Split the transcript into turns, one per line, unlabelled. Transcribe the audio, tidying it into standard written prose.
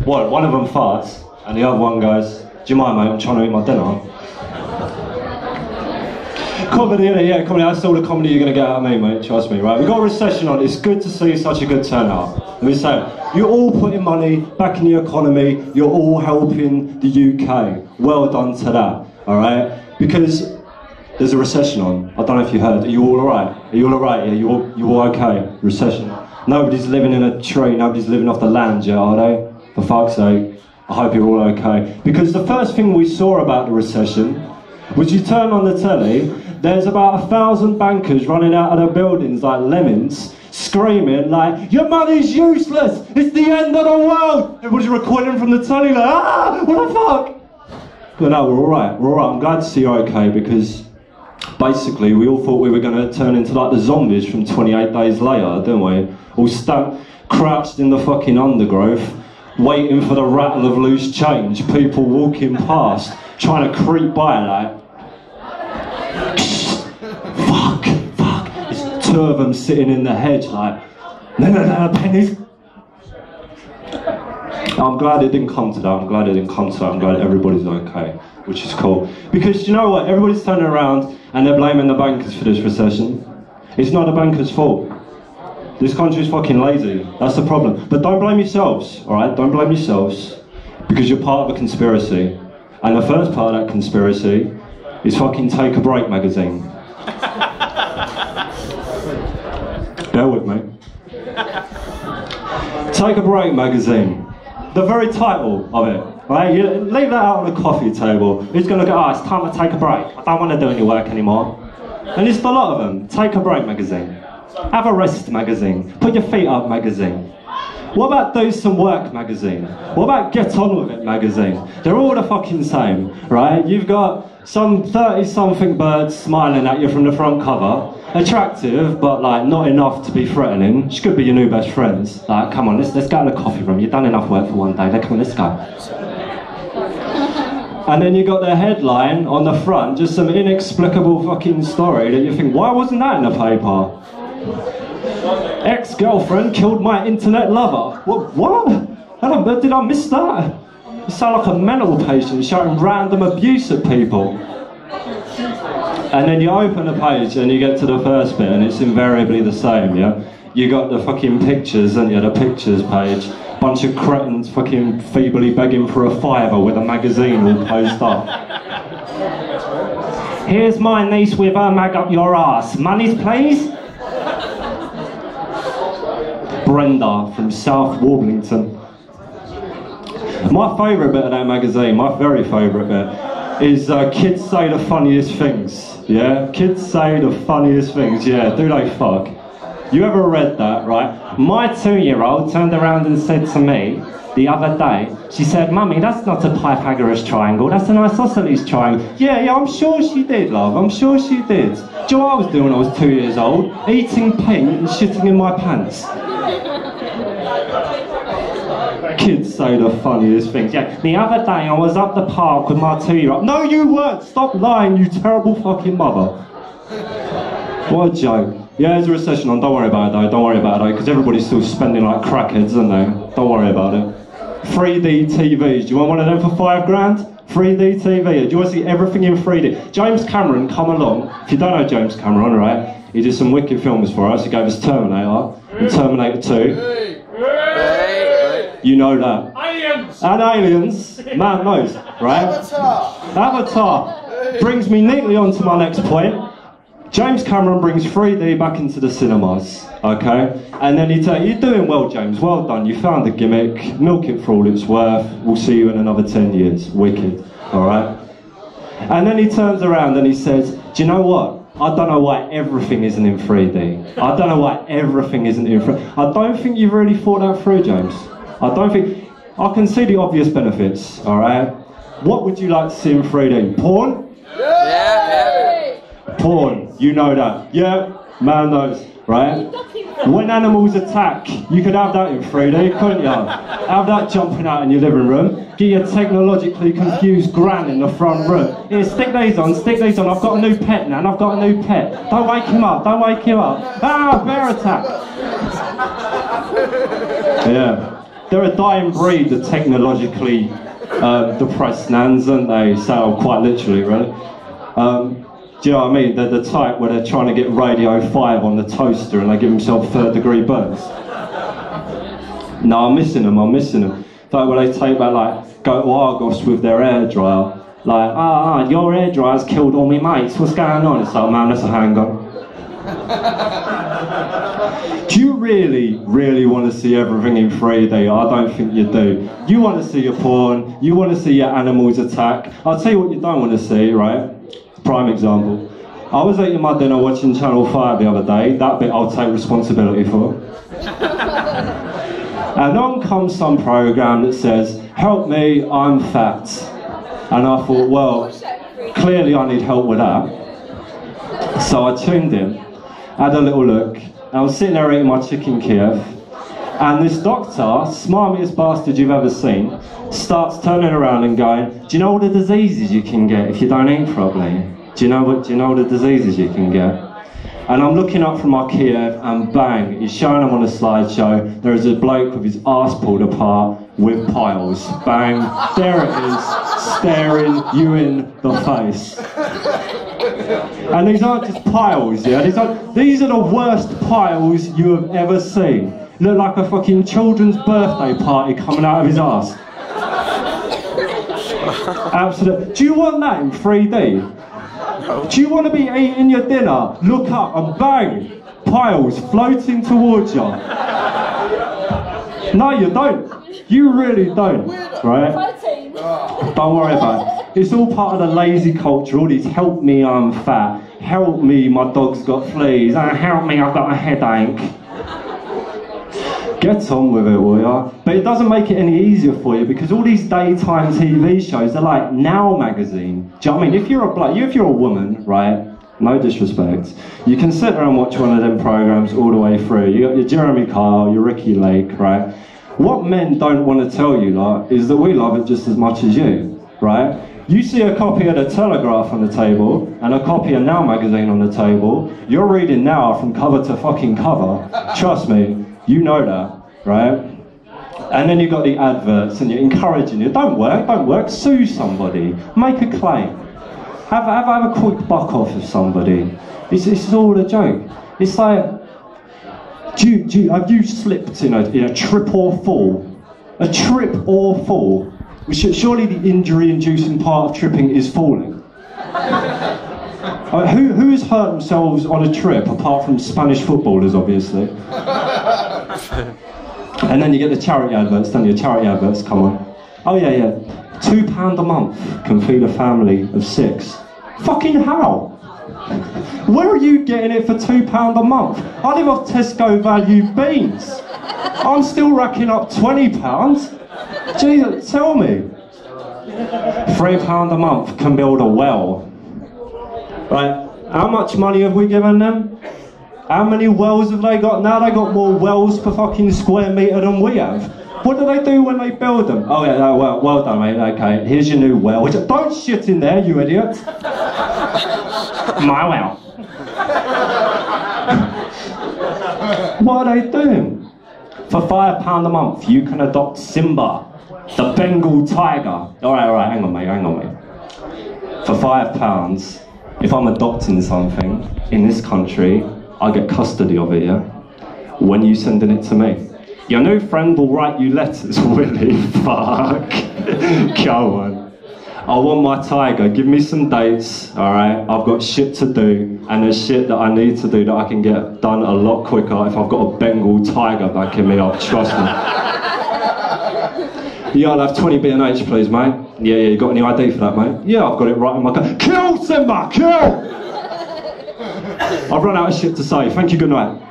Well, one of them farts, and the other one goes, "Do you mind, mate? I'm trying to eat my dinner." Comedy, innit? Yeah, comedy. That's all the comedy you're going to get out of me, mate. Trust me, right? We've got a recession on. It's good to see such a good turnout. Let me say it. You're all putting money back in the economy. You're all helping the UK. Well done to that, all right? Because there's a recession on. I don't know if you heard. Are you all alright? Are you all alright? Yeah, you all okay? Recession. Nobody's living in a tree. Nobody's living off the land yet, are they? For fuck's sake. I hope you're all okay. Because the first thing we saw about the recession was you turn on the telly, there's about 1,000 bankers running out of their buildings like lemmings, screaming like, "Your money's useless! It's the end of the world!" Everybody's recoiling from the telly like, "Ah, what the fuck?" But no, we're alright, we're alright. I'm glad to see you're okay, because basically we all thought we were going to turn into like the zombies from 28 Days Later, didn't we? All crouched in the fucking undergrowth, waiting for the rattle of loose change, people walking past, trying to creep by like, fuck, there's two of them sitting in the hedge like, no, pennies. I'm glad it didn't come to that, I'm glad everybody's okay, which is cool. Because you know what, everybody's turning around and they're blaming the bankers for this recession. It's not the bankers' fault. This country's fucking lazy, that's the problem. But don't blame yourselves, alright? Don't blame yourselves, because you're part of a conspiracy. And the first part of that conspiracy is fucking Take a Break magazine. Bear with me. Take a Break magazine. The very title of it, right? You leave that out on the coffee table. Who's gonna go, "Oh, it's time to take a break. I don't want to do any work anymore." And it's a lot of them. Take a Break magazine. Have a Rest magazine. Put your feet up magazine. What about Do Some Work magazine? What about Get On With It magazine? They're all the fucking same, right? You've got some 30-something birds smiling at you from the front cover. Attractive, but like not enough to be threatening. She could be your new best friends. Like, come on, let's go in the coffee room. You've done enough work for one day. Come on, let's go. And then you got their headline on the front, just some inexplicable fucking story that you think, why wasn't that in the paper? Ex-girlfriend killed my internet lover. What? Did I miss that? You sound like a mental patient shouting random abuse at people. And then you open the page and you get to the first bit and it's invariably the same, yeah? You got the fucking pictures, and the pictures page. Bunch of cretins fucking feebly begging for a fiver with a magazine all posed up. "Here's my niece with her mag up your ass. Monies, please?" Brenda from South Warblington. My favourite bit of that magazine, my very favourite bit, is kids say the funniest things. Yeah? Kids say the funniest things, yeah. Do they fuck? You ever read that, right? My 2-year-old turned around and said to me the other day, she said, "Mummy, that's not a Pythagoras triangle, that's an isosceles triangle." Yeah, I'm sure she did, love, I'm sure she did. Do you know what I was doing when I was 2 years old? Eating paint and shitting in my pants. Kids say the funniest things. Yeah, the other day I was up the park with my 2-year-old. No, you weren't! Stop lying, you terrible fucking mother. What a joke. Yeah, there's a recession on, don't worry about it though, don't worry about it though, because everybody's still spending like crackheads, aren't they? Don't worry about it. 3D TVs, do you want one of them for $5 grand? 3D TV, do you want to see everything in 3D? James Cameron, come along. If you don't know James Cameron, right, he did some wicked films for us. He gave us Terminator and Terminator 2. You know that. Aliens! And Aliens, man knows, right? Avatar brings me neatly on to my next point. James Cameron brings 3D back into the cinemas, okay? And then you're doing well, James, well done. You found the gimmick, milk it for all it's worth. We'll see you in another 10 years, wicked, all right? And then he turns around and he says, "Do you know what? I don't know why everything isn't in 3D. I don't know why everything isn't in 3D. I don't think you've really thought that through, James. I can see the obvious benefits, all right? What would you like to see in 3D? Porn? Yeah. Porn, you know that. Yeah, man knows, right? When animals attack, you could have that in 3D, couldn't you? Have that jumping out in your living room. Get your technologically confused gran in the front room. Here, stick these on, I've got a new pet, Nan, I've got a new pet. Don't wake him up, Ah, bear attack. Yeah. they're a dying breed, the technologically depressed nans, aren't they? So quite literally, really. Do you know what I mean? They're the type where they're trying to get Radio 5 on the toaster and they give themselves third-degree burns. No, I'm missing them. Like when they take that, like, go to Argos with their hairdryer, like, your hairdryer's killed all my mates, what's going on? It's like, man, that's a handgun. Do you really, really want to see everything in 3D? I don't think you do. You want to see your porn, you want to see your animals attack. I'll tell you what you don't want to see, right? Prime example. I was eating my dinner watching Channel 5 the other day. That bit I'll take responsibility for. And on comes some programme that says, help me, I'm fat. And I thought, well, clearly I need help with that. So I tuned in, had a little look, and I was sitting there eating my chicken Kiev, and this doctor, smarmiest bastard you've ever seen, starts turning around and going, do you know all the diseases you can get if you don't eat properly? Do you know the diseases you can get? And I'm looking up from my Kiev, and bang, he's showing them on a slideshow. There is a bloke with his arse pulled apart with piles. Bang, there it is, staring you in the face. And these aren't just piles, yeah? These are the worst piles you have ever seen. Look like a fucking children's birthday party coming out of his arse. Absolutely. Do you want that in 3D? Do you want to be eating your dinner, look up and bang, piles floating towards you? No, you don't. You really don't, right? Don't worry about it. It's all part of the lazy culture, all these help me, I'm fat, help me, my dog's got fleas, help me, I've got a headache. Get on with it, will ya? But it doesn't make it any easier for you because all these daytime TV shows, they're like Now magazine. Do you know what I mean? If you're a bloke, if you're a woman, right, no disrespect, you can sit there and watch one of them programmes all the way through. You got your Jeremy Kyle, your Ricky Lake, right? What men don't want to tell you, like, is that we love it just as much as you, right? You see a copy of The Telegraph on the table and a copy of Now magazine on the table, you're reading Now from cover to fucking cover. Trust me, you know that, right? And then you've got the adverts and you're encouraging you. Don't work, sue somebody, make a claim. Have a quick buck off of somebody. It's all a joke. It's like, have you slipped in a trip or fall? A trip or fall? Surely the injury-inducing part of tripping is falling. Who has hurt themselves on a trip, apart from Spanish footballers, obviously? And then you get the charity adverts, don't you? Charity adverts come on. Oh yeah. £2 a month can feed a family of 6. Fucking how? Where are you getting it for £2 a month? I live off Tesco value beans. I'm still racking up £20. Jesus, tell me. £3 a month can build a well. Right, how much money have we given them? How many wells have they got now? They got more wells per fucking square metre than we have. What do they do when they build them? Oh yeah, well done mate, okay, here's your new well. Don't shit in there, you idiot. My well. What are they doing? For £5 a month, you can adopt Simba, the Bengal tiger. Alright, hang on mate. For £5, if I'm adopting something in this country, I get custody of it, yeah? When you sending it to me? Your new friend will write you letters, will he? Fuck. Go on. I want my tiger, give me some dates, alright? I've got shit to do, and there's shit that I need to do that I can get done a lot quicker if I've got a Bengal tiger backing me up, trust me. Yeah, I'll have 20 B&H please, mate. Yeah, you got any ID for that, mate? Yeah, I've got it right in my car. Kill Simba, kill! I've run out of shit to say, thank you, good night.